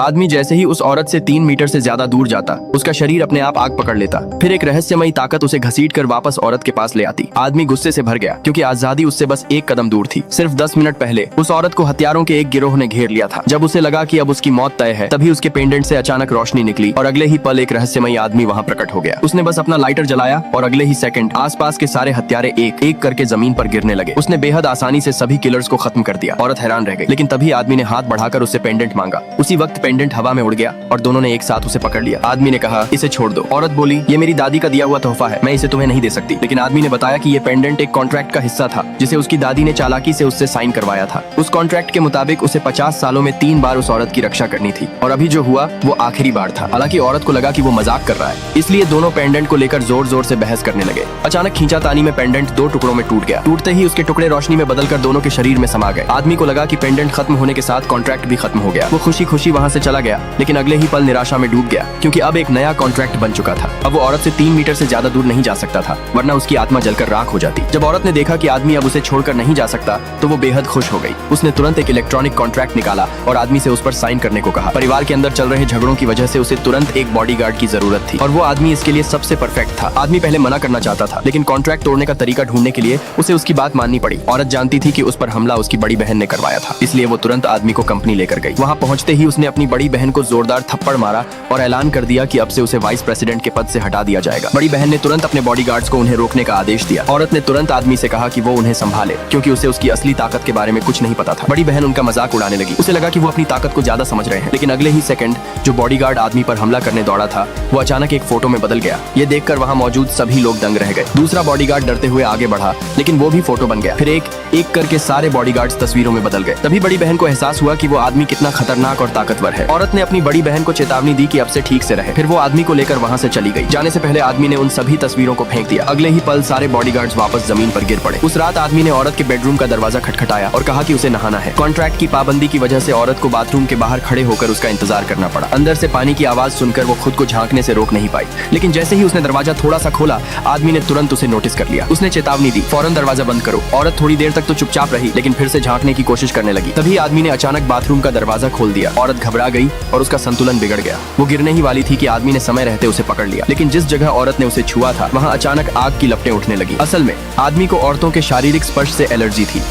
आदमी जैसे ही उस औरत से 3 मीटर से ज्यादा दूर जाता, उसका शरीर अपने आप आग पकड़ लेता। फिर एक रहस्यमयी ताकत उसे घसीट कर वापस औरत के पास ले आती। आदमी गुस्से से भर गया क्योंकि आजादी उससे बस एक कदम दूर थी। सिर्फ 10 मिनट पहले उस औरत को हथियारों के एक गिरोह ने घेर लिया था। जब उसे लगा कि अब उसकी मौत तय है, तभी उसके पेंडेंट से अचानक रोशनी निकली और अगले ही पल एक रहस्यमयी आदमी वहाँ प्रकट हो गया। उसने बस अपना लाइटर जलाया और अगले ही सेकंड आसपास के सारे हत्यारे एक एक करके जमीन पर गिरने लगे। उसने बेहद आसानी से सभी किलर्स को खत्म कर दिया। औरत हैरान रह गई, लेकिन तभी आदमी ने हाथ बढ़ाकर उससे पेंडेंट मांगा। उसी वक्त पेंडेंट हवा में उड़ गया और दोनों ने एक साथ उसे पकड़ लिया। आदमी ने कहा, इसे छोड़ दो। औरत बोली, ये मेरी दादी का दिया हुआ तोहफा है, मैं इसे तुम्हें नहीं दे सकती। लेकिन आदमी ने बताया कि ये पेंडेंट एक कॉन्ट्रैक्ट का हिस्सा था जिसे उसकी दादी ने चालाकी से उससे साइन करवाया था। उस कॉन्ट्रैक्ट के मुताबिक उसे 50 सालों में 3 बार उस औरत की रक्षा करनी थी और अभी जो हुआ वो आखिरी बार था। हालांकि औरत को लगा कि वो मजाक कर रहा है, इसलिए दोनों पेंडेंट को लेकर जोर जोर से बहस करने लगे। अचानक खींचातानी में पेंडेंट 2 टुकड़ों में टूट गया। टूटते ही उसके टुकड़े रोशनी में बदलकर दोनों के शरीर में समा गए। आदमी को लगा कि पेंडेंट खत्म होने के साथ कॉन्ट्रैक्ट भी खत्म हो गया। वो खुशी खुशी वहाँ से चला गया, लेकिन अगले ही पल निराशा में डूब गया क्योंकि अब एक नया कॉन्ट्रैक्ट बन चुका था। अब वो औरत से 3 मीटर से ज्यादा दूर नहीं जा सकता था, वरना उसकी आत्मा जलकर राख हो जाती। जब औरत ने देखा कि आदमी अब उसे छोड़कर नहीं जा सकता, तो वो बेहद खुश हो गई। उसने तुरंत एक इलेक्ट्रॉनिक कॉन्ट्रैक्ट निकाला और आदमी से उस पर साइन करने को कहा। परिवार के अंदर चल रहे झगड़ों की वजह से उसे तुरंत एक बॉडीगार्ड की जरूरत थी और वो आदमी इसके लिए सबसे परफेक्ट था। आदमी पहले मना करना चाहता था, लेकिन कॉन्ट्रैक्ट तोड़ने का तरीका ढूंढने के लिए उसे उसकी बात माननी पड़ी। औरत जानती थी कि उस पर हमला उसकी बड़ी बहन ने करवाया था, इसलिए वो तुरंत आदमी को कंपनी लेकर गई। वहाँ पहुंचते ही उसने अपनी बड़ी बहन को जोरदार थप्पड़ मारा और ऐलान कर दिया कि अब से उसे वाइस प्रेसिडेंट के पद से हटा दिया जाएगा। बड़ी बहन ने तुरंत अपने बॉडीगार्ड्स को उन्हें रोकने का आदेश दिया। औरत ने तुरंत आदमी से कहा कि वो उन्हें संभाले क्योंकि उसे उसकी असली ताकत के बारे में कुछ नहीं पता था। बड़ी बहन उनका मजाक उड़ाने लगी। उसे लगा कि वो अपनी ताकत को ज्यादा समझ रहे हैं, लेकिन अगले ही सेकंड जो बॉडीगार्ड आदमी पर हमला करने दौड़ा था, वो अचानक एक फोटो में बदल गया। ये देखकर वहाँ मौजूद सभी लोग दंग रह गए। दूसरा बॉडीगार्ड डरते हुए आगे बढ़ा, लेकिन वो भी फोटो बन गया। फिर एक एक करके सारे बॉडीगार्ड्स तस्वीरों में बदल गए। तभी बड़ी बहन को एहसास हुआ कि वो आदमी कितना खतरनाक और ताकतवर है। औरत ने अपनी बड़ी बहन को चेतावनी दी कि अब से ठीक से रहे। फिर वो आदमी को लेकर वहाँ से चली गई। जाने से पहले आदमी ने उन सभी तस्वीरों को फेंक दिया। अगले ही पल सारे बॉडीगार्ड्स वापस जमीन पर गिर पड़े। उस रात आदमी ने औरत के बेडरूम का दरवाजा खटखटाया और कहा कि उसे नहाना है। कॉन्ट्रैक्ट की पाबंदी की वजह से औरत को बाथरूम के बाहर खड़े होकर उसका इंतजार करना पड़ा। अंदर से पानी की आवाज सुनकर वो खुद को झांकने से रोक नहीं पाई, लेकिन जैसे ही उसने दरवाजा थोड़ा सा खोला, आदमी ने तुरंत उसे नोटिस कर लिया। उसने चेतावनी दी, फौरन दरवाजा बंद करो। औरत थोड़ी देर तक तो चुपचाप रही, लेकिन फिर से झांकने की कोशिश करने लगी। तभी आदमी ने अचानक बाथरूम का दरवाजा खोल दिया। औरत घबरा गई और उसका संतुलन बिगड़ गया। वो गिरने ही वाली थी कि आदमी ने समय रहते उसे पकड़ लिया, लेकिन जिस जगह औरत ने उसे छुआ था, वहाँ अचानक आग की लपटें उठने लगी। असल में आदमी को औरतों के शारीरिक स्पर्श से एलर्जी थी।